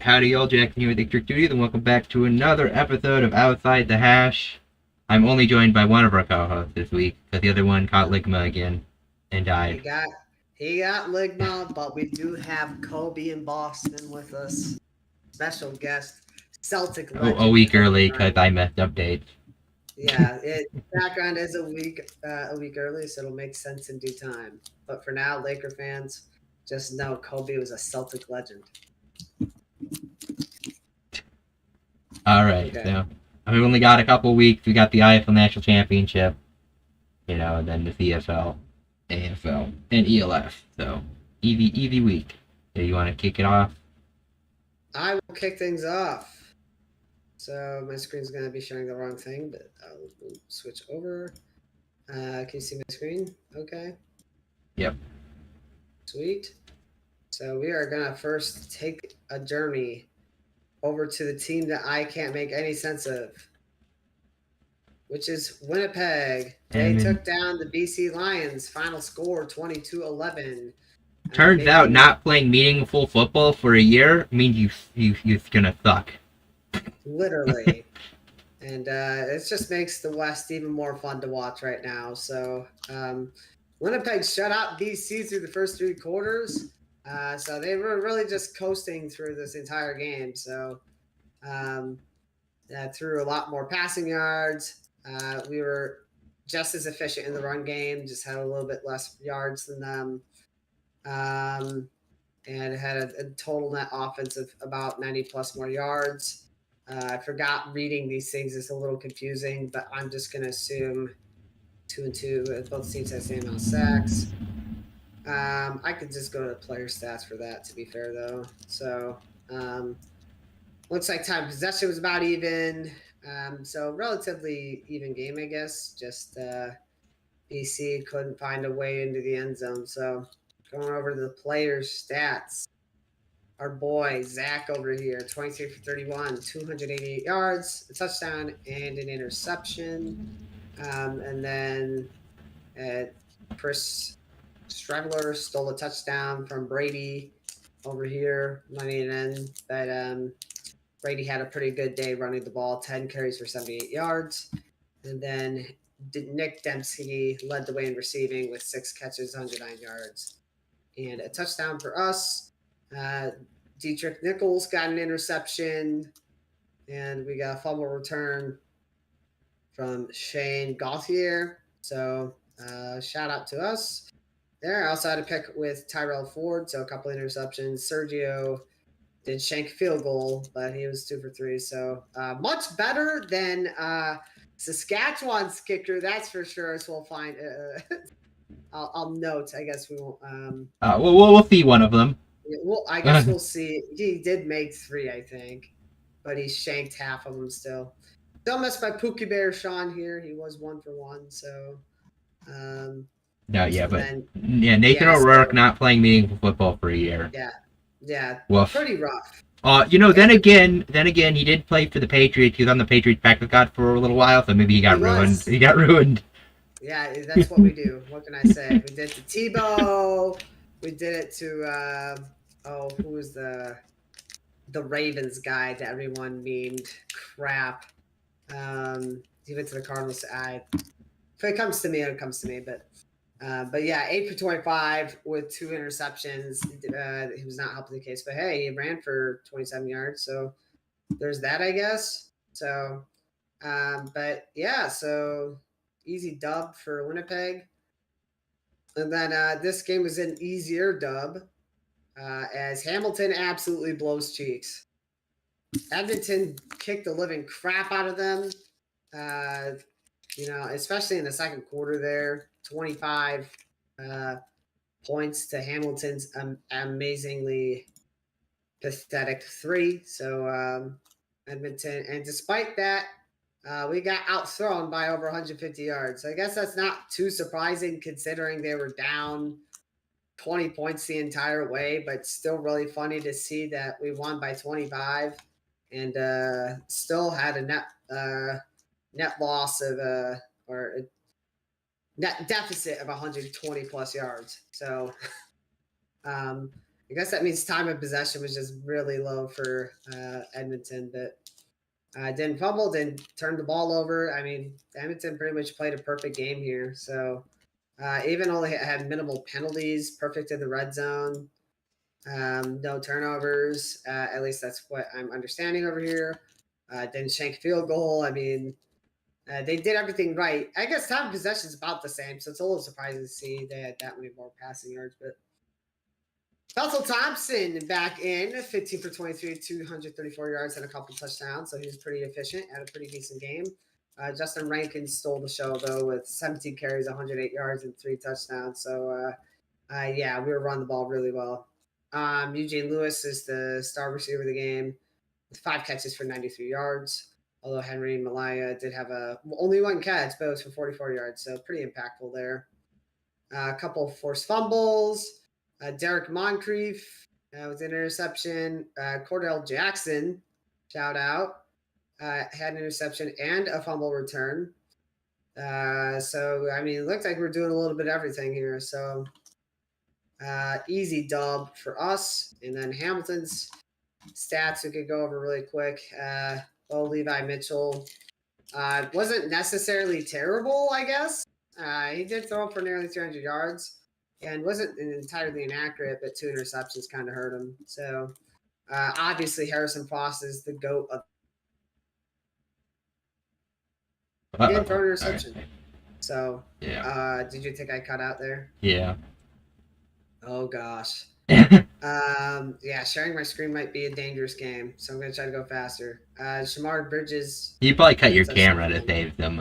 Alright, howdy y'all, Jackson here with District Duty, and welcome back to another episode of Outside the Hash. I'm only joined by one of our co-hosts this week, because the other one caught Ligma again and He died. got he got Ligma, but we do have Kobe in Boston with us. Special guest, Celtic A legend week Kobe early, because Bryant. I messed up dates. Yeah, background is a week early, so it'll make sense in due time. But for now, Laker fans, just know Kobe was a Celtic legend. Alright, Okay. so we only got a couple weeks. We got the IFL National Championship, and then the CFL, AFL, and ELF. So, easy week. So you want to kick it off? I will kick things off. So my screen's going to be showing the wrong thing, but I'll switch over. Can you see my screen? Okay. Yep. Sweet. So we are going to first take a journey over to the team that I can't make any sense of, which is Winnipeg. They took down the BC Lions. Final score 22-11. Turns out not playing meaningful football for a year means you're gonna suck. Literally. And it just makes the West even more fun to watch right now. So Winnipeg shut out BC through the first three quarters. So they were really just coasting through this entire game. So threw a lot more passing yards. We were just as efficient in the run game, just had a little bit less yards than them. And had a total net offense of about 90 plus more yards. I forgot reading these things. It's a little confusing, but I'm just going to assume 2-2. Both teams have the same amount of sacks. I could just go to player stats for that, to be fair, though. So looks like time possession was about even. So relatively even game, I guess. Just BC couldn't find a way into the end zone. So going over to the players' stats. Our boy Zach over here, 23 for 31, 288 yards, a touchdown, and an interception. And then Chris Streveler stole a touchdown from Brady over here, running it in. But Brady had a pretty good day running the ball, 10 carries for 78 yards. And then Nick Dempsey led the way in receiving with 6 catches, 109 yards, and a touchdown for us. Dietrich Nichols got an interception, and we got a fumble return from Shane Gauthier. So shout out to us there. I also had a pick with Tyrell Ford, so a couple interceptions. Sergio did shank a field goal, but he was 2 for 3. So much better than Saskatchewan's kicker, that's for sure. So we'll find. I'll note. I guess we won't. We'll see one of them. Well, I guess we'll see. He did make 3, I think, but he shanked half of them still. Don't mess by Pookie Bear Sean here. He was 1 for 1. So. Nathan O'Rourke not playing meaningful football for a year. Yeah, Woof. pretty rough. Then again, he did play for the Patriots. He was on the Patriots practice squad for a little while, so maybe he got ruined. He got ruined. Yeah, that's what we do. What can I say? We did it to Tebow. We did it to who was the Ravens guy that everyone memed? Crap. He went to the Cardinals. If it comes to me, it comes to me. But yeah, 8 for 25 with 2 interceptions. He was not helping the case, but hey, he ran for 27 yards. So there's that, I guess. So, but yeah, so easy dub for Winnipeg. And then this game was an easier dub as Hamilton absolutely blows cheeks. Edmonton kicked the living crap out of them. Especially in the second quarter there, 25 points to Hamilton's amazingly pathetic 3. So Edmonton, and despite that, we got outthrown by over 150 yards. So I guess that's not too surprising considering they were down 20 points the entire way, but still really funny to see that we won by 25 and still had a net loss of or a net deficit of 120 plus yards. So I guess that means time of possession was just really low for Edmonton, but didn't fumble, didn't turn the ball over. I mean, Edmonton pretty much played a perfect game here. So even only had minimal penalties, perfect in the red zone, no turnovers. At least that's what I'm understanding over here. Didn't shank a field goal. I mean, they did everything right. I guess time of possession is about the same, so it's a little surprising to see they had that many more passing yards. But Russell Thompson back in 15 for 23, 234 yards and a couple touchdowns. So he was pretty efficient, had a pretty decent game. Justin Rankin stole the show, though, with 17 carries, 108 yards, and 3 touchdowns. So, yeah, we were running the ball really well. Eugene Lewis is the star receiver of the game with 5 catches for 93 yards. Although Henry Malaya did have only 1 catch, but it was for 44 yards. So pretty impactful there. A couple of forced fumbles. Derek Moncrief with an interception. Cordell Jackson, shout out, had an interception and a fumble return. So, I mean, it looks like we're doing a little bit of everything here. So, easy dub for us. And then Hamilton's stats we could go over really quick. Bo Levi Mitchell wasn't necessarily terrible, I guess. He did throw for nearly 300 yards and wasn't entirely inaccurate, but 2 interceptions kind of hurt him. So, obviously, Harrison Foss is the GOAT of. He didn't throw an interception. Right. So, yeah. Did you think I cut out there? Yeah. Oh, gosh. Yeah, sharing my screen might be a dangerous game, so I'm going to try to go faster. Shamar Bridges. You probably cut your camera to save them.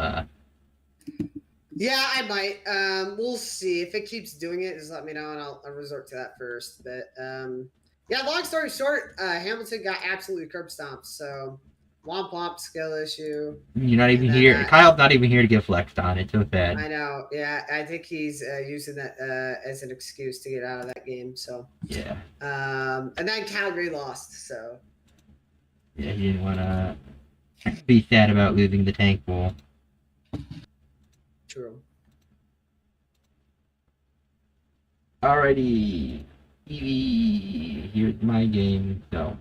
Yeah, I might. We'll see. If it keeps doing it, just let me know, and I'll resort to that first. But, yeah, long story short, Hamilton got absolutely curb stomped, so womp womp skill issue. You're not even here. Kyle's not even here to get flexed on. It's so bad. I know. Yeah, I think he's using that as an excuse to get out of that game. So yeah. And then Calgary lost. So yeah, he didn't want to be sad about losing the tank bowl. True. Alrighty, here's my game. So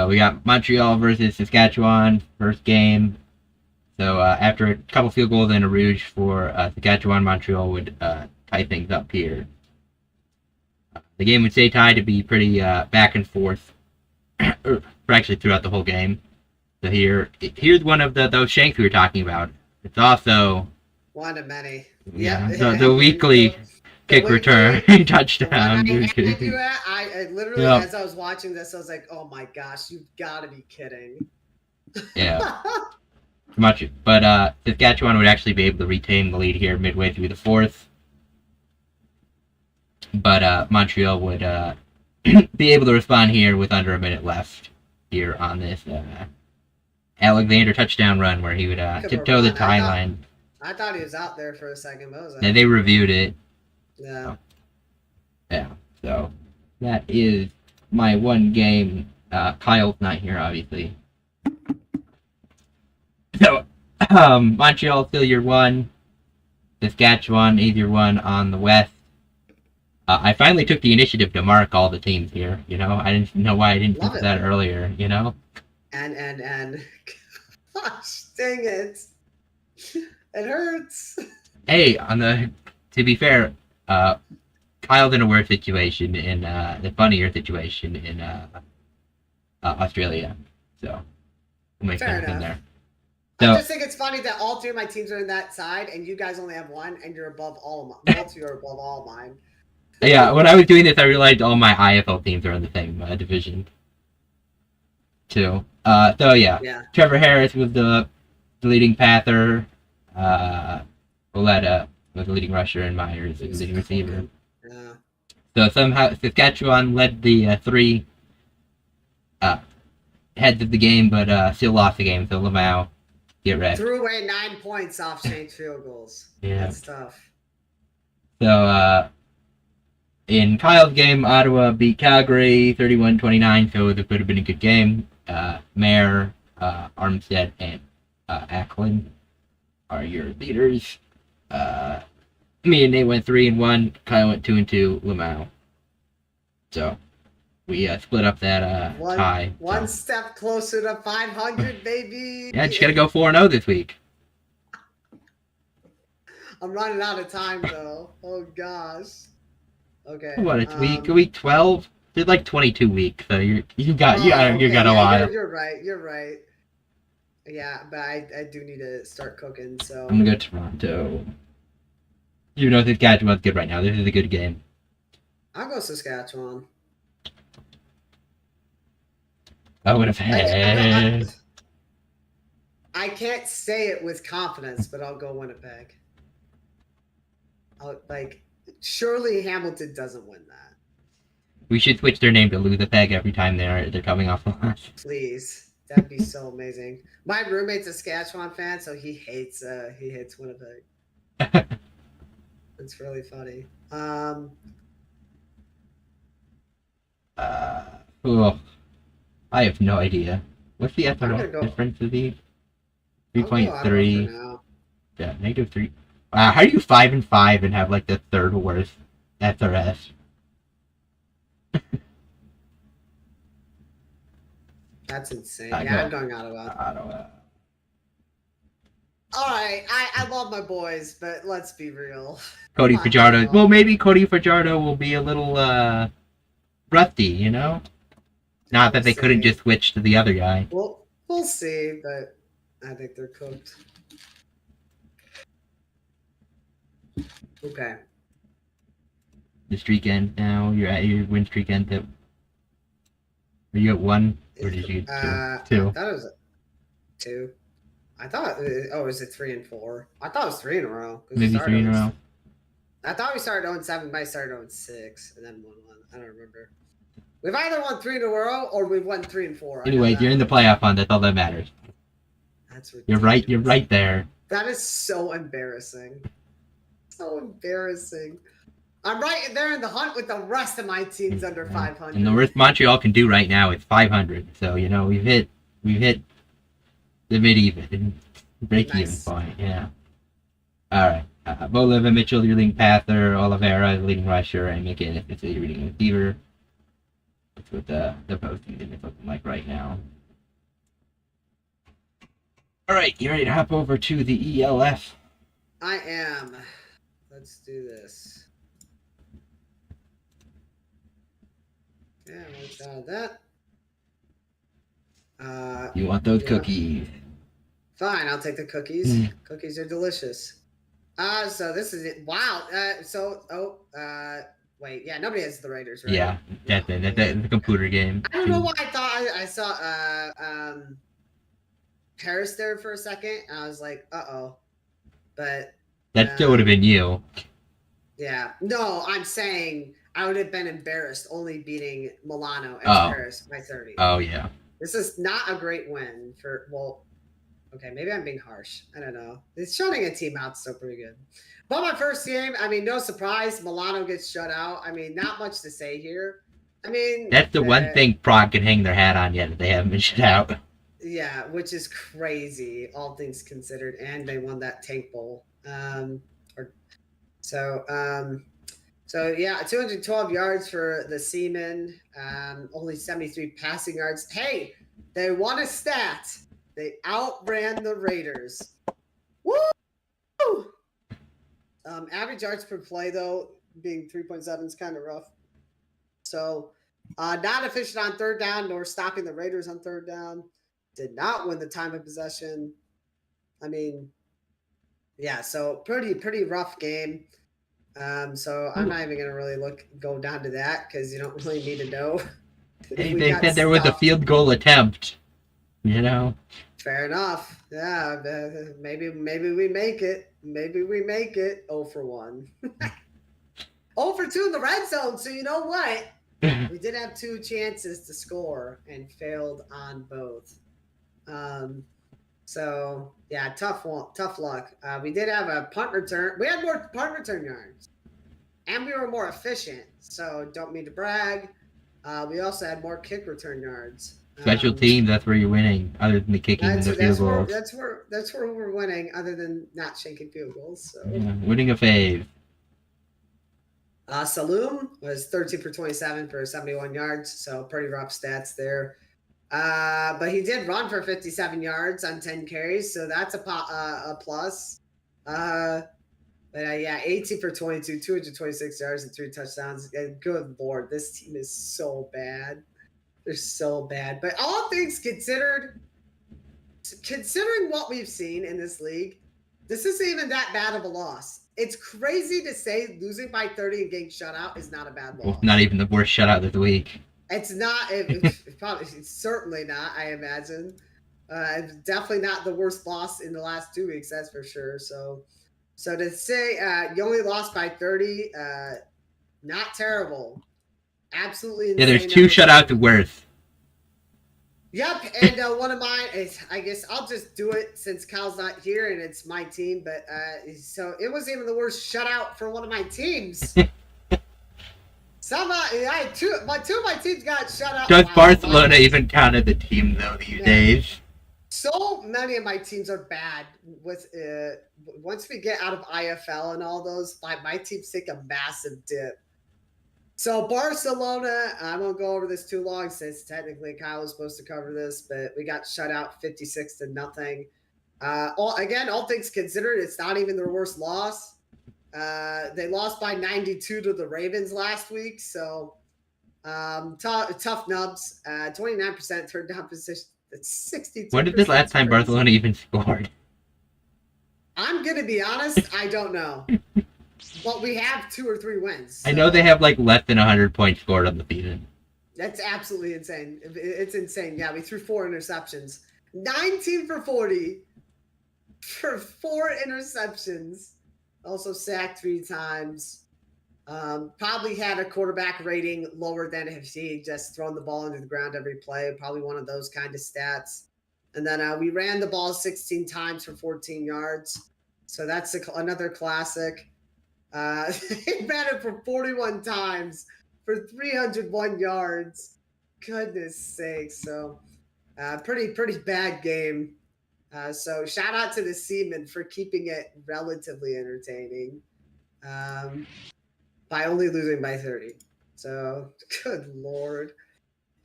we got Montreal versus Saskatchewan, first game. So after a couple field goals and a rouge for Saskatchewan, Montreal would tie things up here. The game would stay tied to be pretty back and forth, or actually throughout the whole game. So here's one of those shanks we were talking about. It's also one of many. Yeah, the weekly kick return touchdown. I literally, as I was watching this, I was like, "Oh my gosh, you've got to be kidding!" Yeah, much. But Saskatchewan would actually be able to retain the lead here midway through the fourth. But Montreal would be able to respond here with under a minute left here on this Alexander touchdown run where he would tiptoe the tie line. I thought he was out there for a second, but yeah, they reviewed it. Yeah. Yeah. So that is my one game. Kyle's not here, obviously. So Montreal still your one. Saskatchewan is your one on the west. I finally took the initiative to mark all the teams here. You know, I didn't know why I didn't do that earlier. You know. And gosh, dang it. It hurts. Hey, to be fair, Kyle's in a worse situation in the funnier situation in Australia, so we'll make sense in there. So, I just think it's funny that all 3 of my teams are in that side, and you guys only have 1, and you're above all of mine. Both of you are above all of mine. Yeah, when I was doing this, I realized all my IFL teams are in the same division, too. So yeah, Trevor Harris was the leading passer. Oleta was the leading rusher, and Myers was the leading receiver. Yeah. So somehow Saskatchewan led the 3 heads of the game, but still lost the game. So Lamau, get ready. Threw away 9 points off changed field goals. Yeah, that's tough. So in Kyle's game, Ottawa beat Calgary 31-29. So it would have been a good game. Mayer, Armstead, and Ackland are your leaders. Me and Nate went 3-1. Kyle went 2-2. Lamau. So we split up that tie. One So. step closer to 500, baby. Yeah, just gotta go 4-0 this week. I'm running out of time though. Oh gosh. Okay. What, it's week 12? It's like 22 weeks, so you got okay. a while. You're right. Yeah, but I do need to start cooking. So I'm gonna go Toronto. You know, Saskatchewan's good right now. This is a good game. I'll go Saskatchewan. I would have had. I can't say it with confidence, but I'll go Winnipeg. Surely Hamilton doesn't win that. We should switch their name to Losapeg every time they're coming off the loss. Please, that'd be so amazing. My roommate's a Saskatchewan fan, so he hates Winnipeg. It's really funny. I have no idea. What's the SRS difference to be? 3.3. Yeah, -3. How are you 5-5 and have like the third worst SRS? That's insane. I'm going Ottawa. All right, I love my boys, but let's be real. Cody Fajardo. Well, maybe Cody Fajardo will be a little rusty, you know? Not that they couldn't just switch to the other guy. Well, we'll see, but I think they're cooked. Okay. The streak end now. You're at your win streak end. Are you at 1? Or did you get 2? I thought it was 2. I thought, is it 3 and 4? I thought it was 3 in a row. Maybe 3 in a row. I thought we started 0-7, might start 0-6, and then 1-1. I don't remember. We've either won 3 in a row or we've won 3 and 4. Anyway, you're in the playoff hunt. That's all that matters. That's ridiculous. You're right there. That is so embarrassing. So embarrassing. I'm right there in the hunt with the rest of my teams under 500. And the worst Montreal can do right now is 500. So we've hit the mid-even break-even point. Yeah. All right. Bo Levin, Mitchell, your leading passer. Oliveira, leading rusher, and McInnes is your leading receiver. That's what the postseason is looking like right now. All right, you ready to hop over to the ELF? I am. Let's do this. Yeah, let's add that. You want those cookies? Fine, I'll take the cookies. Cookies are delicious. So this is it. Wow. Wait. Yeah, nobody has the Raiders, right? Yeah, that's the computer game. I don't know why I thought I saw Paris there for a second, and I was like, uh-oh. But that still would have been you. Yeah. No, I'm saying I would have been embarrassed only beating Milano and Paris by 30. Oh, yeah. This is not a great win for, okay, maybe I'm being harsh. I don't know. It's shutting a team out so pretty good. But my first game, I mean, no surprise, Milano gets shut out. I mean, not much to say here. I mean, that's the one thing Prague can hang their hat on yet that they haven't been shut out. Yeah, which is crazy, all things considered, and they won that Tank Bowl. So yeah, 212 yards for the Seamen, only 73 passing yards. Hey, they won a stat. They outran the Raiders. Woo! Average yards per play, though, being 3.7 is kind of rough. So, not efficient on third down, nor stopping the Raiders on third down. Did not win the time of possession. I mean, yeah, so pretty rough game. So I'm not even gonna really go down to that because you don't really need to know. They said there was a field goal attempt. You know. Fair enough. Yeah, maybe we make it. Maybe we make it. 0 for 1. 0 for 2 in the red zone. So you know what? We did have 2 chances to score and failed on both. So yeah, tough luck. We did have a punt return. We had more punt return yards, and we were more efficient. So don't mean to brag. We also had more kick return yards. Special teams, that's where you're winning, other than the kicking and the field goals. That's where we're winning, other than not shanking field goals. So. Yeah, winning a fave. Saloom was 13 for 27 for 71 yards, so pretty rough stats there. But he did run for 57 yards on 10 carries, so that's a plus. But yeah, 18 for 22, 226 yards and 3 touchdowns. And good lord, this team is so bad. They're so bad. But all things considered, considering what we've seen in this league, this isn't even that bad of a loss. It's crazy to say losing by 30 and getting shut out is not a bad loss. Well, not even the worst shutout of the week. It's not. It's certainly not. I imagine. It's definitely not the worst loss in the last 2 weeks. That's for sure. So to say you only lost by 30, not terrible. Absolutely insane. Yeah, there's 2 shutouts worse. Yep, and one of mine is, I guess I'll just do it since Kyle's not here and it's my team. But so it was even the worst shutout for one of my teams. Two of my teams got shut out. Does Barcelona even count as a team though these days? So many of my teams are bad. With once we get out of IFL and all those, my teams take a massive dip. So Barcelona, I won't go over this too long since technically Kyle was supposed to cover this, but we got shut out 56-0. All things considered, it's not even their worst loss. They lost by 92 to the Ravens last week, so tough nubs. 29% third down position. That's 62%. When did this last time Barcelona even scored? I'm gonna be honest, I don't know. But we have 2 or 3 wins. So. I know they have like less than 100 points scored on the season. That's absolutely insane. It's insane. Yeah, we threw 4 interceptions. 19 for 40 for 4 interceptions. Also sacked 3 times. Probably had a quarterback rating lower than if he just thrown the ball into the ground every play. Probably one of those kind of stats. And then we ran the ball 16 times for 14 yards. So that's another classic. He ran it for 41 times for 301 yards. Goodness sakes. So pretty bad game. So shout out to the Seamen for keeping it relatively entertaining by only losing by 30. So good lord.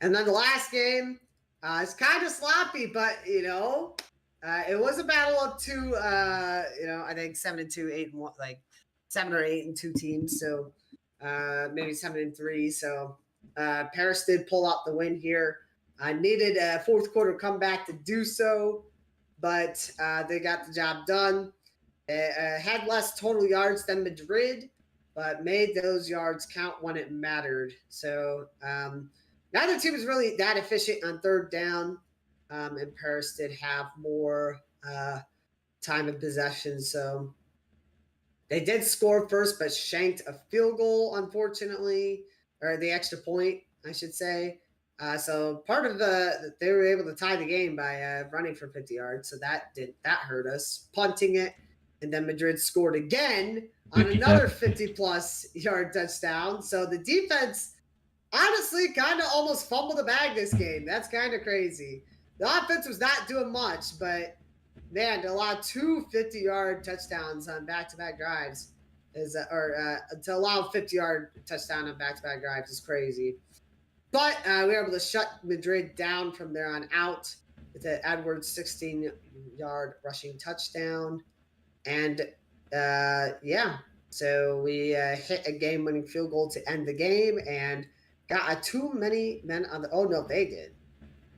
And then the last game, it's kind of sloppy, but it was a battle of 2. I think 7-2, 8-1, like 7 or 8-2 teams. So maybe 7-3. So Paris did pull out the win here. I needed a fourth quarter comeback to do so, but they got the job done. Had less total yards than Madrid, but made those yards count when it mattered. So neither team was really that efficient on third down, and Paris did have more time of possession. So they did score first, but shanked a field goal, unfortunately, or the extra point, I should say. So part of they were able to tie the game by running for 50 yards. So that hurt us, punting it, and then Madrid scored again on another 50-plus yard touchdown. So the defense, honestly, kind of almost fumbled the bag this game. That's kind of crazy. The offense was not doing much, but man, to allow 2 50-yard touchdowns on back-to-back drives to allow 50-yard touchdown on back-to-back drives is crazy. But we were able to shut Madrid down from there on out with an Edwards 16-yard rushing touchdown. And, so we hit a game-winning field goal to end the game and got too many men on the – oh, no, they did.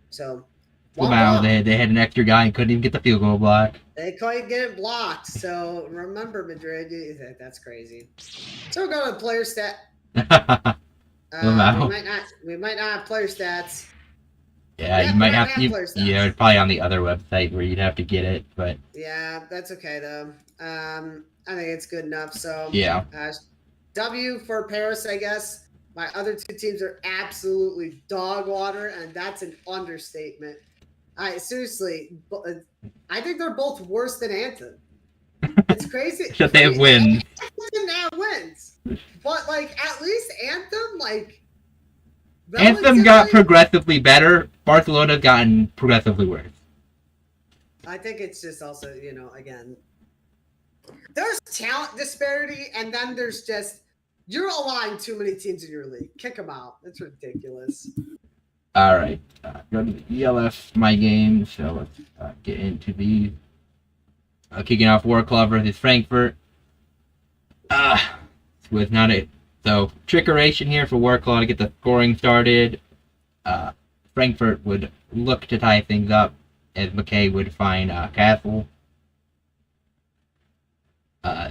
So – wow, they had an extra guy and couldn't even get the field goal block. They couldn't get it blocked. So remember, Madrid, that's crazy. So we'll go to player stat. Wow. We might not have player stats. Yeah, you might have to. Yeah, probably on the other website where you'd have to get it, but yeah, that's okay though. I think it's good enough. So yeah, W for Paris, I guess. My other 2 teams are absolutely dog water, and that's an understatement. Seriously, I think they're both worse than Anthem. It's crazy. Except they have wins. Anthem have wins, but at least Anthem Anthem got progressively better. Barcelona's gotten progressively worse. I think it's just also again, there's talent disparity, and then there's just You're allowing too many teams in your league. Kick them out. That's ridiculous. All right. Go to the ELF my game. So let's get into these. Kicking off War Club versus Frankfurt. With not a so trickeration here for War Club to get the scoring started. Frankfurt would look to tie things up as McKay would find Castle.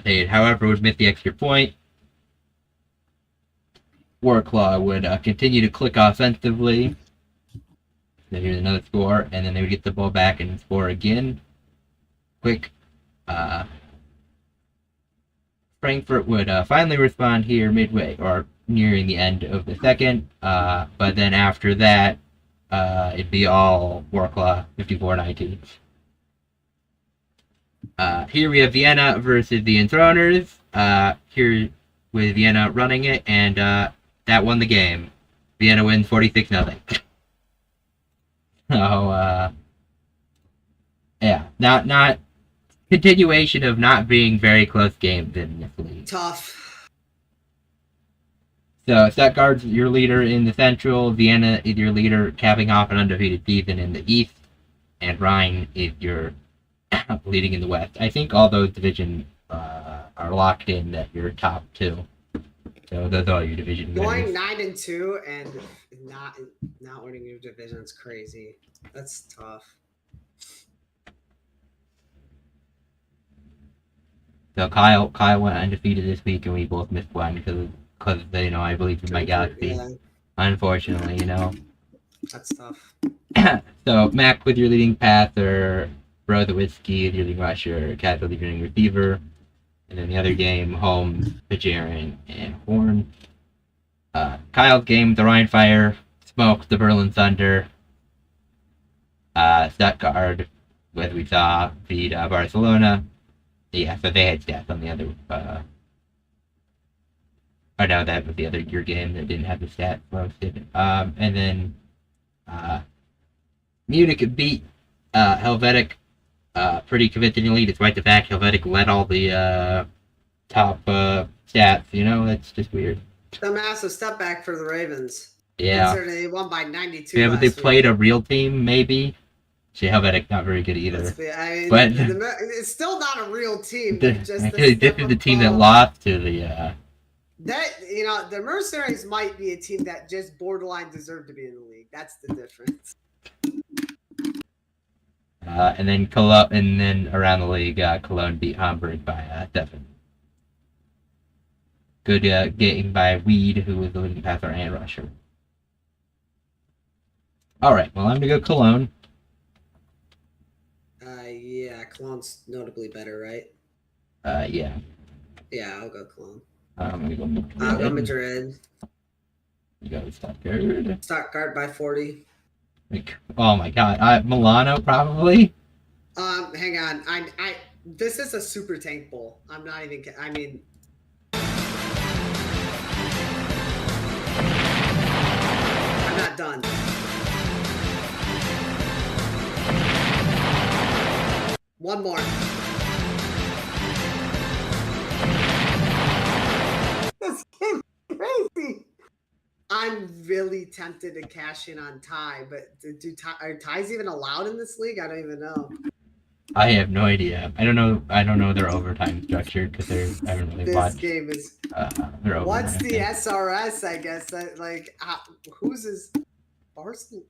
They, however, would miss the extra point. Warclaw would continue to click offensively. Then here's another score, and then they would get the ball back and score again. Quick. Frankfurt would finally respond here midway, or nearing the end of the second. But then after that, it'd be all Warclaw 54-19. Here we have Vienna versus the Enthroners. Here with Vienna running it, and that won the game. Vienna wins 46-0. So, yeah, not continuation of not being very close games in this league. Tough. So Stuttgart's your leader in the Central, Vienna is your leader, capping off an undefeated season in the East, and Rhine is your leading in the West. I think all those divisions are locked in that you're top two. So those are your division Going winners. 9-2 and not winning your division is crazy. That's tough. So Kyle went undefeated this week, and we both missed one because I believe in my Galaxy. Yeah, Unfortunately, that's tough. So Mac with your leading passer, Bro the Whiskey with your leading rusher, Cat with your leading receiver, and then the other game, Holmes, Bajarin, and Horn. Kyle's game, the Rhine Fire, smoked the Berlin Thunder. Stuttgart, as we saw, beat Barcelona. Yeah, so they had stats on the other. Oh no, that was the other your game that didn't have the stats posted. And then Munich beat Helvetic pretty convincingly, despite the fact Helvetic led all the top stats. That's just weird. A massive step back for the Ravens. Yeah. Considering they won by 92. Yeah, but they played a real team, maybe. Helvetic not very good either. But it's still not a real team. This is the team that lost to the. The Mercenaries might be a team that just borderline deserved to be in the league. That's the difference. And then Cologne, and then around the league, Cologne beat Hamburg by 7. Good game by Weed, who was the leading passer and rusher. All right, well I'm gonna go Cologne. Yeah, Cologne's notably better, right? Yeah. Yeah, I'll go Cologne. I'm gonna go Madrid. I'll go Madrid. You go Stuttgart. Stuttgart by 40. Oh my God, Milano probably. Hang on. I this is a super tank bowl. I'm not even. I mean. I'm not done. One more. This game is crazy. I'm really tempted to cash in on tie, but are ties even allowed in this league? I don't even know. I have no idea. I don't know their overtime structure because I haven't really watched. This game is. Their overtime. What's the SRS? I guess whose is Barcelona?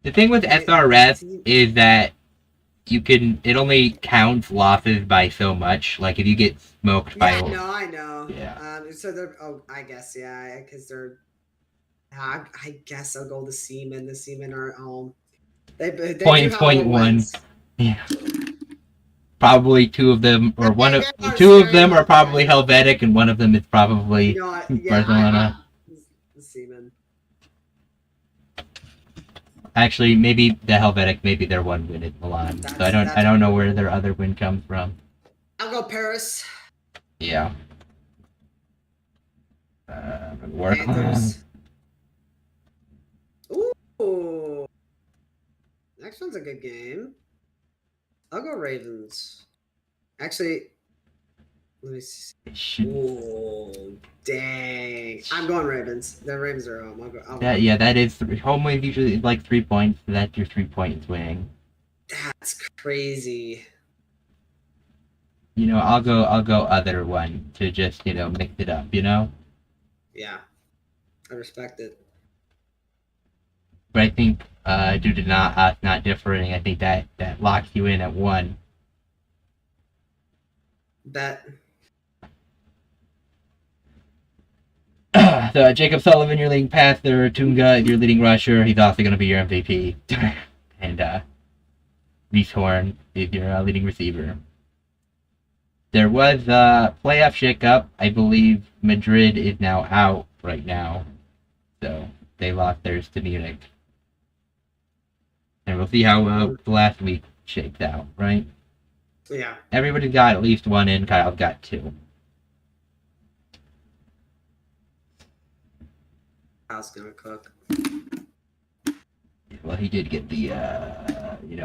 The thing with SRS is that it only counts losses by so much. Like if you get smoked by. Yeah, no, I know. Yeah. So they're. Oh, I guess yeah, because they're. I guess I'll go the Seamen. The Seamen are at home. They 0.1. Yeah. Probably two of them, or two of them are probably Helvetic, and one of them is probably Barcelona. The Seamen. Actually, maybe the Helvetic, maybe their one win is Milan. So I don't know where their other win comes from. I'll go Paris. Yeah. Work. Ooh. Next one's a good game. I'll go Ravens. Actually, Let me see. It should, Oh, dang. I'm going Ravens. The Ravens are home. I'll go. that is home wins usually like 3 points. So that's your 3 point swing. That's crazy. I'll go other one to just mix it up. Yeah, I respect it. But I think due to not differing, I think that locks you in at 1. Bet. So Jacob Sullivan, your leading passer. Tunga, your leading rusher. He's also going to be your MVP. And Reese Horn is your leading receiver. There was a playoff shakeup. I believe Madrid is now out right now. So they lost theirs to Munich. And we'll see how the last week shakes out, right? Yeah. Everybody's got at least 1 in. Kyle's got 2. Kyle's gonna cook. Well, he did get the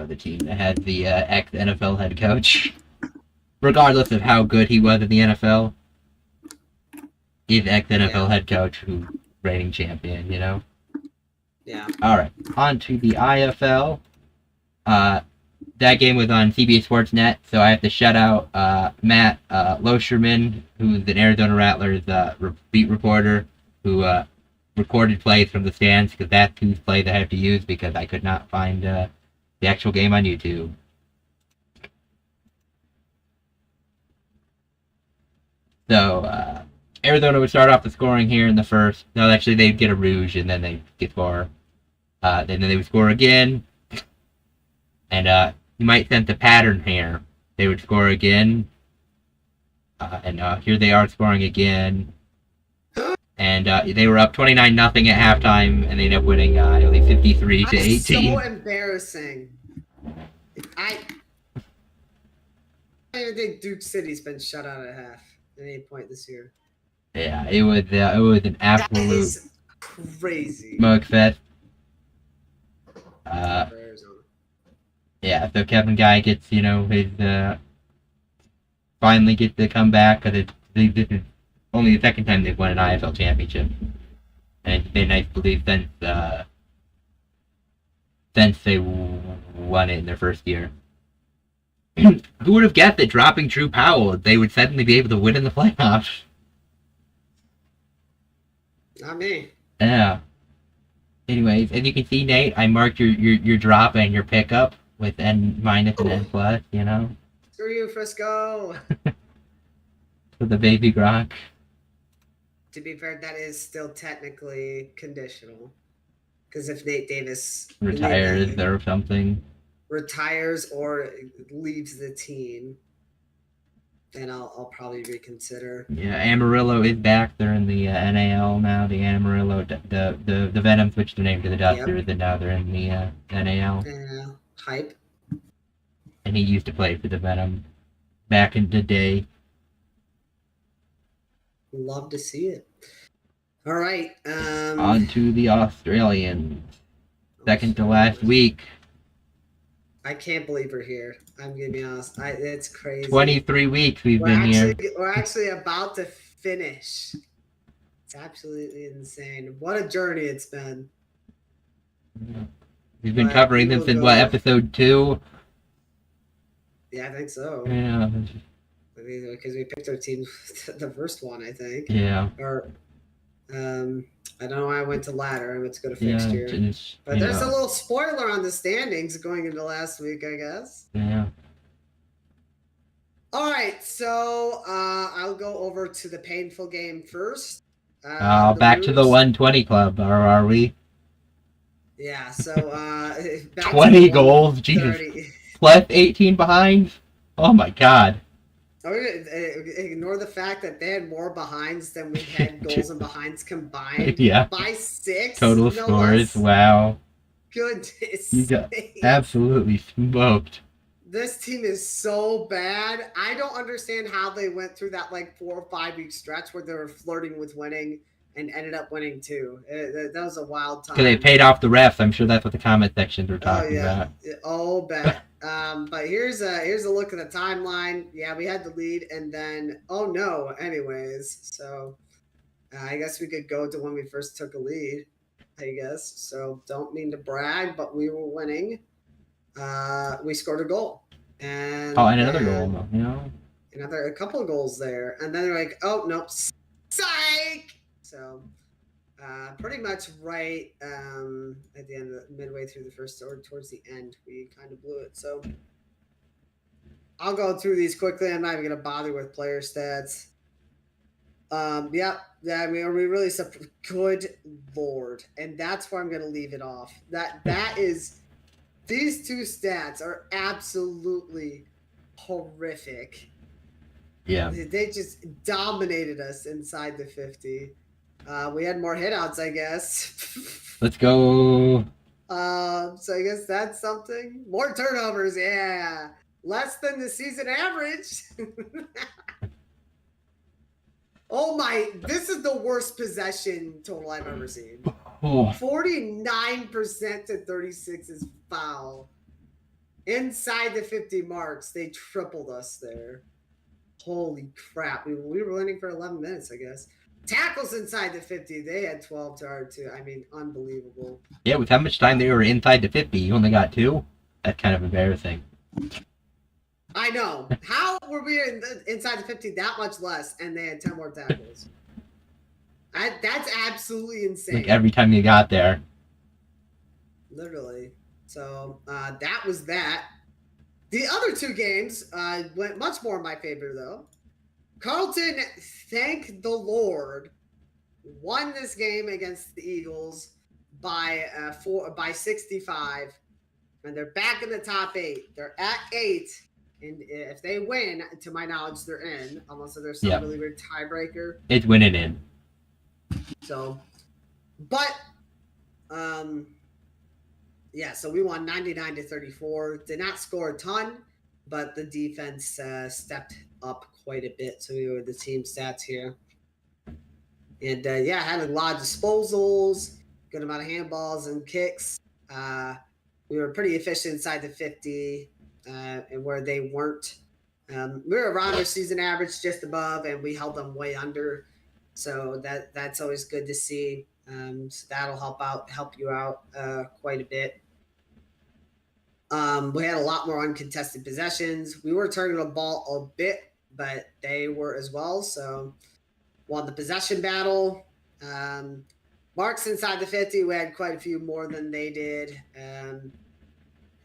the team that had the ex-NFL head coach. Regardless of how good he was in the NFL, he's ex-NFL head coach who reigning champion, Yeah. All right, on to the IFL. That game was on CBS Sportsnet, so I have to shout out Matt Loescherman, who's an Arizona Rattlers beat reporter, who recorded plays from the stands, because that's whose plays I have to use because I could not find the actual game on YouTube. So Arizona would start off the scoring here in the first. No, actually they'd get a rouge and then they'd get score. Then they would score again. And you might sense a pattern here. They would score again. And here they are scoring again. And they were up 29-0 at halftime, and they ended up winning only 53-18. That's so embarrassing. I don't even think Duke City's been shut out at half at any point this year. Yeah, it was an absolute That is crazy. smoke fest. Yeah, so Kevin Guy gets his finally gets the comeback, because this is only the second time they've won an IFL championship, and it's been, I believe, since they won it in their first year. Who would have guessed that dropping Drew Powell, they would suddenly be able to win in the playoffs? Not me. Yeah. Anyways, as you can see, Nate, I marked your drop and your pickup with N- and N+, Screw you, Frisco. For the baby Gronk. To be fair, that is still technically conditional. Because if Nate Davis Retires or something. Retires or leaves the team, then I'll probably reconsider. Yeah, Amarillo is back. They're in the NAL now. The Amarillo, the Venom switched their name to the Dusters, and now they're in the NAL. Yeah, hype. And he used to play for the Venom back in the day. Love to see it. All right. On to the Australians. Second to last week. I can't believe we're here. I'm gonna be honest. It's crazy. 23 weeks we've been here. We're actually about to finish. It's absolutely insane. What a journey it's been. We've been covering them since episode 2? Yeah, I think so. Yeah. Because we picked our team the first one, I think. Yeah. Or, I don't know why I went to ladder. I went to go to fixture. Yeah, but there's a little spoiler on the standings going into last week, I guess. Yeah. All right, so I'll go over to the painful game first. Back to the 120 club, or are we? Yeah, so 20 goals, Jesus. Plus 18 behind? Oh my god. Ignore the fact that they had more behinds than we had goals and behinds combined. Yeah. By 6. Total scores, wow. Goodness. You got absolutely smoked. This team is so bad. I don't understand how they went through that 4 or 5 week stretch where they were flirting with winning and ended up winning too. That was a wild time. Because they paid off the refs. I'm sure that's what the comment sections were Oh talking yeah, about. oh bet. But here's a look at the timeline. Yeah, we had the lead, and then oh no. Anyways, so I guess we could go to when we first took a lead. I guess so. Don't mean to brag, but we were winning. We scored a goal, and Another goal, a couple of goals there, and then they're like, oh no, psych. So pretty much right at the end, midway through the first, or towards the end, we kind of blew it. So I'll go through these quickly. I'm not even going to bother with player stats. Yeah, I mean, we really good lord, and that's where I'm going to leave it off. That is, these two stats are absolutely horrific. Yeah. They just dominated us inside the 50. We had more hitouts, I guess. Let's go. So I guess that's something. More turnovers, yeah. Less than the season average. Oh my, this is the worst possession total I've ever seen. 49% to 36 is foul. Inside the 50 marks, they tripled us there. Holy crap. We were winning for 11 minutes, I guess. Tackles inside the 50, they had 12 to our 2. I mean, unbelievable. Yeah, with how much time they were inside the 50, you only got 2? That's kind of embarrassing. I know. How were we inside the 50 that much less, and they had 10 more tackles? That's absolutely insane. Like every time you got there. Literally. So that was that. The other 2 games went much more in my favor, though. Carlton, thank the Lord, won this game against the Eagles by 65, and they're back in the top 8. They're at 8, and if they win, to my knowledge, they're in, unless there's some really weird tiebreaker. It's winning in. So, but yeah, so we won 99 to 34. Did not score a ton, but the defense stepped up quite a bit. So we were the team stats here. And yeah, had a lot of disposals, good amount of handballs and kicks. We were pretty efficient inside the 50, and where they weren't. We were around our season average, just above, and we held them way under. So that's always good to see. So that'll help you out quite a bit. We had a lot more uncontested possessions. We were turning the ball a bit, but they were as well. So won the possession battle. Marks inside the 50, we had quite a few more than they did. And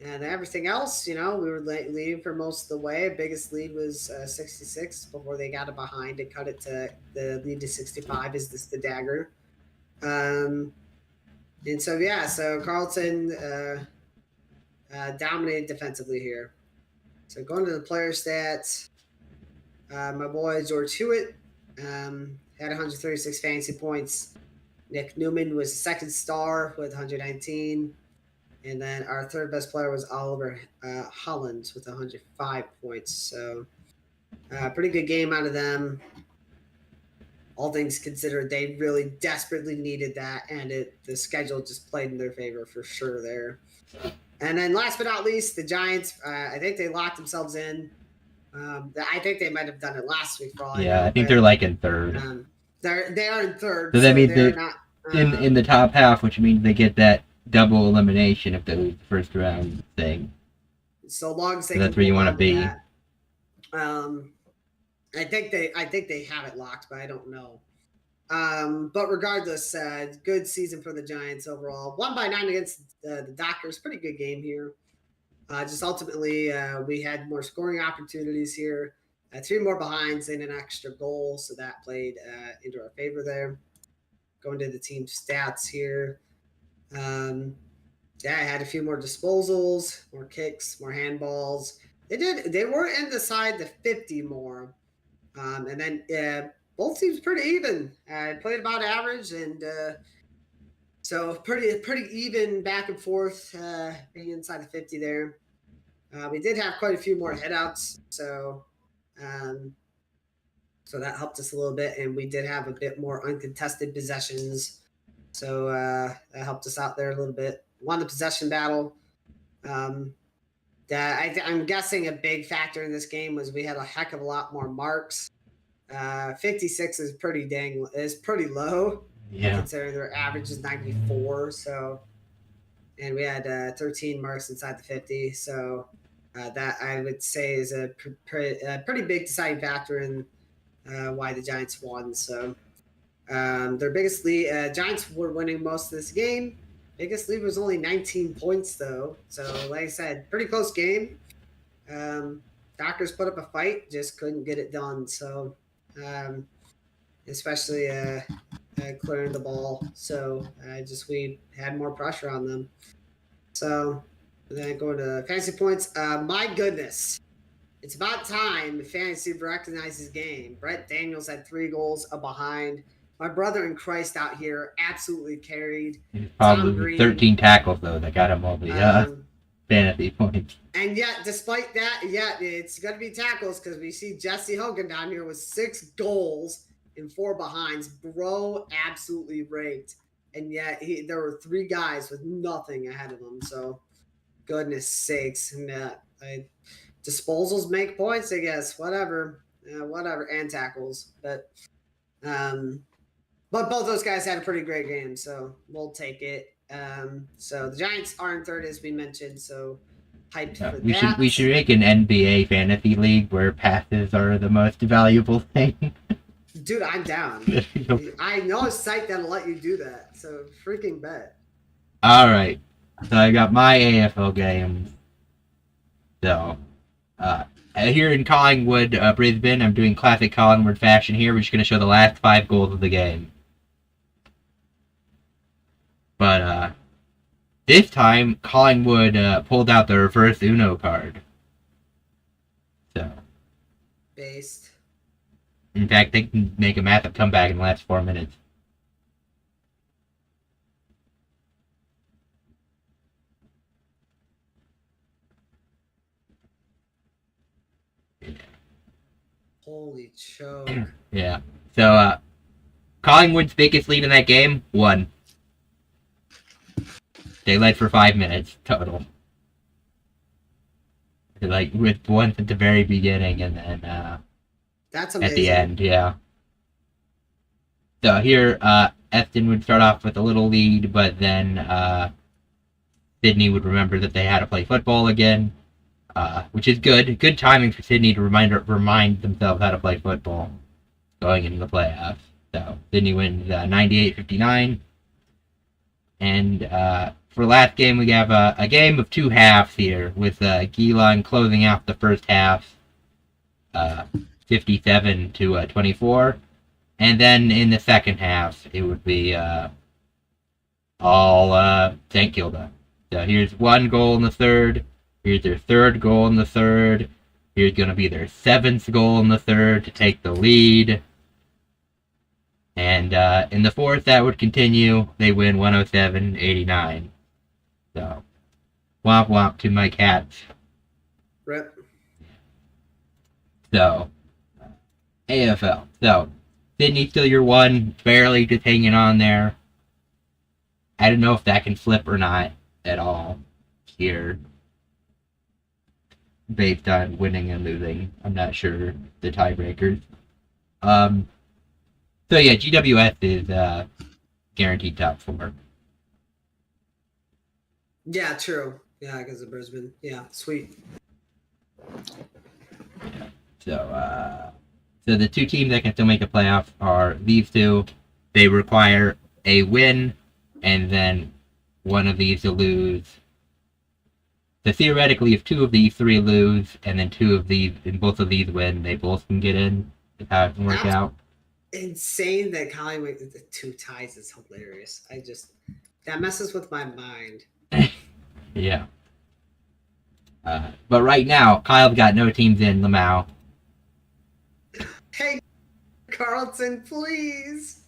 everything else, we were leading for most of the way. Biggest lead was 66 before they got it behind and cut it to the lead to 65 is the dagger. And so, yeah, so Carlton dominated defensively here. So going to the player stats, my boy George Hewitt had 136 fantasy points. Nick Newman was the second star with 119. And then our third best player was Oliver Holland with 105 points. So pretty good game out of them. All things considered, they really desperately needed that, and the schedule just played in their favor for sure there. And then last but not least, the Giants, I think they locked themselves in. I think they might have done it last week for all I know. I think they're like in third. They are in third. So that means they're not in the top half, which means they get that double elimination if they lose the first round thing. So long as they that's where you want to be. I think they have it locked, but I don't know. But regardless, good season for the Giants overall. 1-9 against the Dockers. Pretty good game here. Just ultimately, we had more scoring opportunities here. 3 more behinds and an extra goal, so that played into our favor there. Going to the team stats here. I had a few more disposals, more kicks, more handballs. They were inside the 50 more. And then both teams pretty even. Played about average, and so pretty even back and forth, being inside the 50 there. We did have quite a few more headouts, so So that helped us a little bit, and we did have a bit more uncontested possessions. So that helped us out there a little bit. Won the possession battle. I'm guessing a big factor in this game was we had a heck of a lot more marks. 56 is pretty low, Yeah. considering their average is 94. So, and we had 13 marks inside the 50. So that I would say is a pretty big deciding factor in why the Giants won. So their biggest lead, Giants were winning most of this game. Biggest lead was only 19 points, though. So, like I said, pretty close game. Doctors put up a fight, just couldn't get it done. So, especially clearing the ball. So, we had more pressure on them. So, then going to fantasy points. My goodness. It's about time fantasy recognizes game. Brett Daniels had 3 goals behind. My brother in Christ out here absolutely carried. He's probably 13 tackles, though, that got him all the fantasy points. And yet, despite that, it's going to be tackles because we see Jesse Hogan down here with 6 goals and 4 behinds. Bro absolutely raked. And yet, there were 3 guys with nothing ahead of him. So, goodness sakes. And, disposals make points, I guess. Whatever, and tackles. But both those guys had a pretty great game, so we'll take it. So the Giants are in third, as we mentioned. So hyped for that. We should make an NBA fantasy league where passes are the most valuable thing. Dude, I'm down. I know a site that'll let you do that. So freaking bet. All right. So I got my AFL games. So. Here in Collingwood, Brisbane, I'm doing classic Collingwood fashion here. We're just going to show the last 5 goals of the game. But this time, Collingwood pulled out the reverse Uno card. So. Based. In fact, they can make a massive comeback in the last 4 minutes. Holy choke. Yeah. So, Collingwood's biggest lead in that game, 1. They led for 5 minutes total. Like, with 1 at the very beginning and then, that's amazing. At the end, yeah. So here, Eston would start off with a little lead, but then, Sydney would remember that they had to play football again. Which is good. Good timing for Sydney to remind themselves how to play football going into the playoffs. So Sydney wins 98-59. And for last game, we have a game of 2 halves here, with Geelong closing out the first half 57-24. And then in the second half, it would be all St. Kilda. So here's 1 goal in the third. Here's their 3rd goal in the third. Here's going to be their 7th goal in the third to take the lead. And in the 4th, that would continue. They win 107-89. So, womp womp to my Cats. Rip. So, AFL. So, Sydney still your 1, barely just hanging on there. I don't know if that can flip or not at all here. Based on winning and losing. I'm not sure the tiebreakers. So yeah, GWS is guaranteed top 4. Yeah, true. Yeah, because of Brisbane. Yeah, sweet. Yeah. So the 2 teams that can still make a playoff are these 2. They require a win, and then one of these to lose. So theoretically, if 2 of these 3 lose, and then 2 of these, and both of these win, they both can get in. That's how it can work out. Insane that Collingwood, the 2 ties is hilarious. That messes with my mind. Yeah. But right now, Kyle's got no teams in Lamau. Hey, Carlton, please.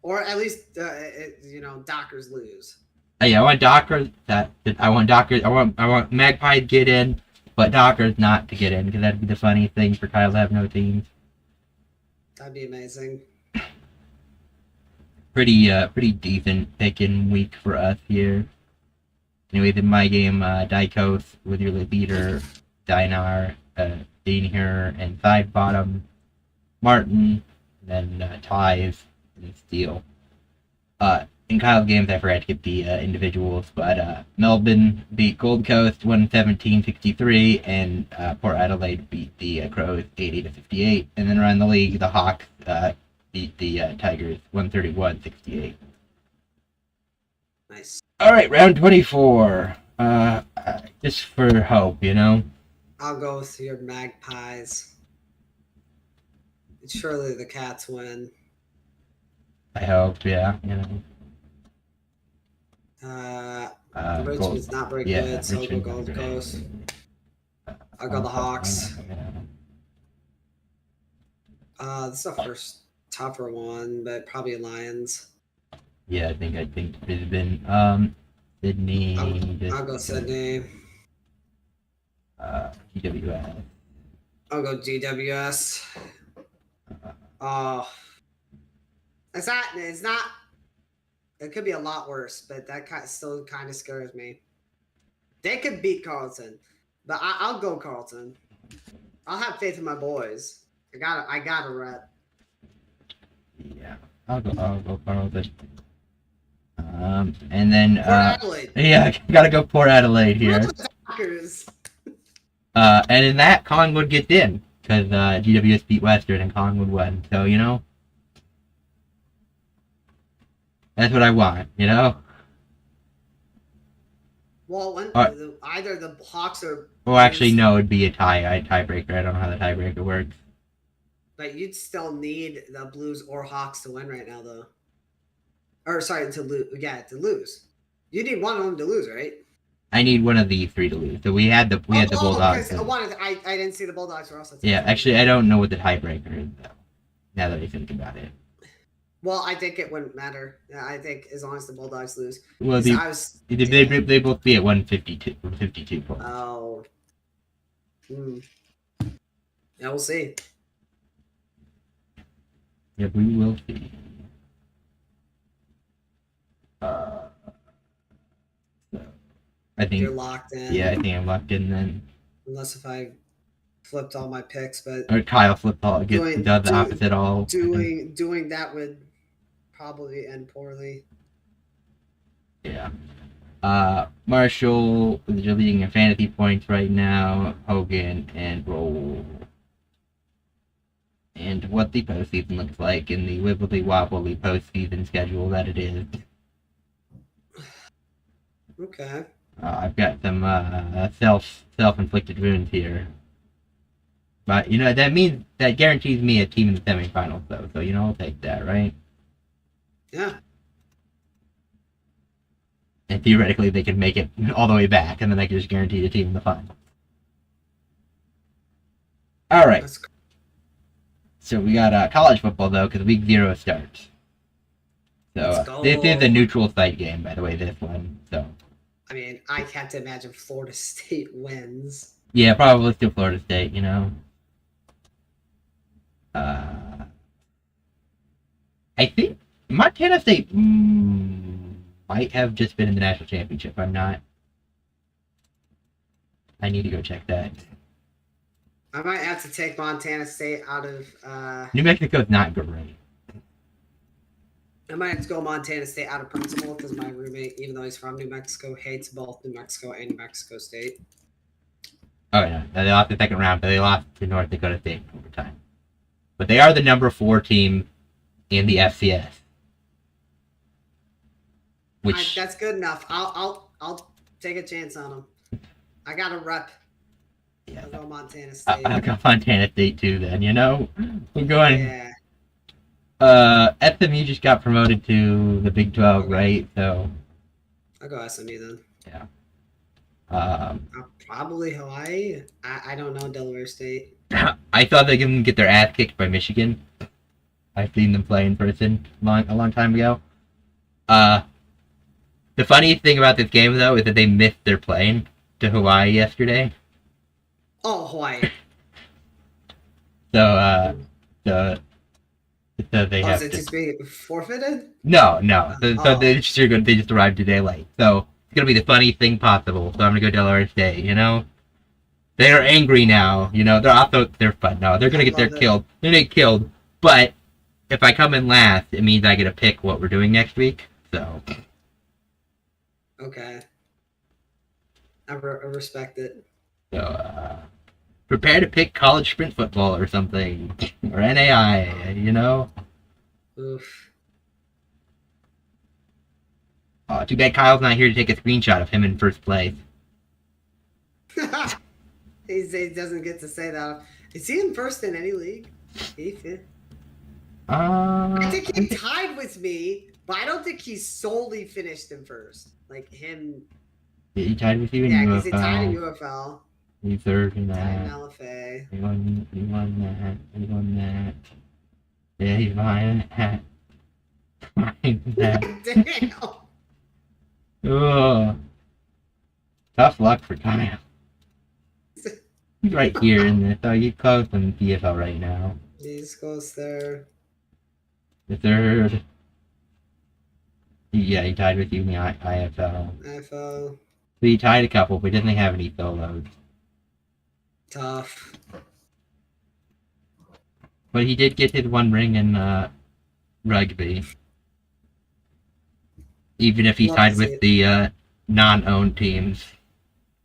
Or at least, Dockers lose. Yeah, I want Dockers. I want Magpie to get in, but Docker's not to get in because that'd be the funniest thing for Kyle to have no teams. That'd be amazing. Pretty decent picking week for us here. Anyways, in my game, Dykos with your leader, Dinar, Daniher, and side bottom, Martin, and then Ties and Steel. In Kyle's games, I forgot to get the individuals, but Melbourne beat Gold Coast 117-63, and Port Adelaide beat the Crows 80-58, and then around the league, the Hawks beat the Tigers 131-68. Nice. All right, round 24. Just for hope, you know. I'll go with your Magpies. Surely the Cats win. I hope, yeah, you know. Richmond's not very good, so I'll go Gold Coast. I'll go the Hawks. This is the first tougher one, but probably Lions. Yeah, I think Brisbane. Sydney. I'll go Sydney. GWS. I'll go GWS. It's not. It could be a lot worse, but that still kind of scares me. They could beat Carlton, but I'll go Carlton. I'll have faith in my boys. I got a rep. Yeah, I'll go Carlton. And then Port Adelaide. Yeah, gotta go Port Adelaide here. And in that, Collingwood gets in because GWS beat Western and Collingwood won. So you know, that's what I want. You know. Well, either the Hawks or. Well, actually, no, it'd be a tiebreaker. I don't know how the tiebreaker works. But you'd still need the Blues or Hawks to win right now, though. Or sorry, to lose. Yeah, to lose. You need one of them to lose, right? I need one of these three to lose. So we had the Bulldogs. I didn't see the Bulldogs or else. Yeah, actually, I don't know what the tiebreaker is though. Now that I think about it. Well, I think it wouldn't matter. I think as long as the Bulldogs lose. Well, they both be at 152 points. Oh. Yeah, we'll see. Yeah, we will see. I think you're locked in. Yeah, I think I'm locked in then. Unless if I flipped all my picks, but or Kyle flipped all, does the opposite all. Doing that would probably end poorly. Yeah. Marshall is leading in fantasy points right now. Hogan and Roll. And what the postseason looks like in the wibbly wobbly postseason schedule that it is. Okay. I've got some self-inflicted wounds here. But, you know, that guarantees me a team in the semifinals, though. So, you know, I'll take that, right? Yeah. And theoretically, they could make it all the way back, and then I could just guarantee a team in the final. All right. So we got college football, though, because week 0 starts. So this is a neutral site game, by the way, this one. So. I mean, I have to imagine Florida State wins. Yeah, probably still Florida State, you know. I think Montana State might have just been in the national championship. I'm not. I need to go check that. I might have to take Montana State out of... New Mexico's not great. I might have to go Montana State out of principle because my roommate, even though he's from New Mexico, hates both New Mexico and New Mexico State. Oh, yeah. They lost the second round, but they lost to North Dakota State in overtime. But they are the number 4 team in the FCS. Which that's good enough. I'll take a chance on them. I got a rep. Yeah. I'll go Montana State. I'll go Montana State too. Then we're going. Yeah. SMU just got promoted to the Big 12, right? So I'll go SMU then. Yeah. Probably Hawaii. I don't know Delaware State. I thought they were going to get their ass kicked by Michigan. I've seen them play in person a long time ago. The funniest thing about this game, though, is that they missed their plane to Hawaii yesterday. Oh, Hawaii. So so they Oh, is have it to. just being forfeited? No. So Oh, they just arrived today late. So it's gonna be the funniest thing possible. So I'm gonna go Delaware State. They are angry now. They're fun. No, they're I gonna get their love it. killed. They're gonna get killed. But if I come in last, it means I get to pick what we're doing next week. So Okay. I respect it. prepare to pick college sprint football or something or NAI. Oof. Oh, too bad Kyle's not here to take a screenshot of him in first place. He doesn't get to say that. Is he in first in any league? I think he tied with me, but I don't think he's solely finished in first. Like him. He tied with you in Yeah, because he tied in UFL. UFL. He third in Tied in that. LFA. He won that. He won that. Yeah, he's behind that. Behind that. Damn. Oh, tough luck for Kyle. He's right here in this. Oh, he's close in PFL right now. These goes there. The third. Yeah, he tied with you in the IFL. IFL. So he tied a couple, but he doesn't have any solos. Tough. But he did get his one ring in rugby. Even if he Love tied to see with it. the non-owned teams.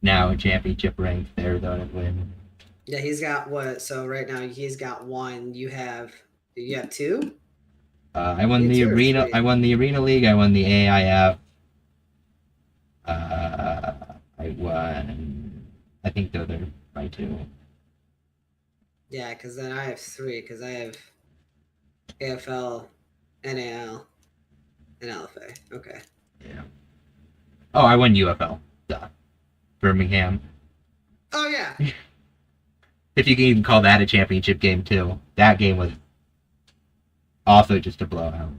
Now in championship ranks, Arizona win. Yeah, he's got what? So right now he's got one. You have two? I won the Two or arena. three? I won the arena league. I won the AIF. I won. I think those are my two. Yeah, because then I have three. Because I have AFL, NAL, and LFA. Okay. Yeah. Oh, I won UFL. Duh. Birmingham. Oh yeah. If you can even call that a championship game too. That game was also just a blowout.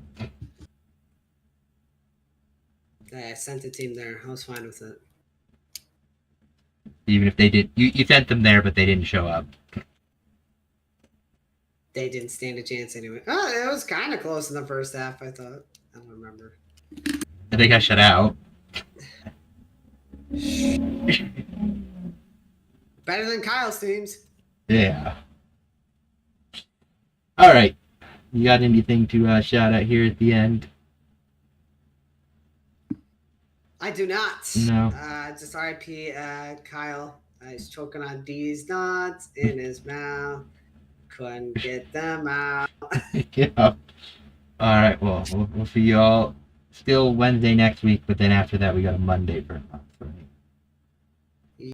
I sent the team there. I was fine with it. Even if they did, you sent them there, but they didn't show up. They didn't stand a chance anyway. Oh, it was kind of close in the first half. I thought. I don't remember. They got shut out. Better than Kyle's teams. Yeah. All right. You got anything to shout out here at the end? I do not. No. Just RIP Kyle. He's choking on D's nuts in his mouth. Couldn't get them out. Yeah. All right. Well, we'll see you all still Wednesday next week, but then after that we got a Monday for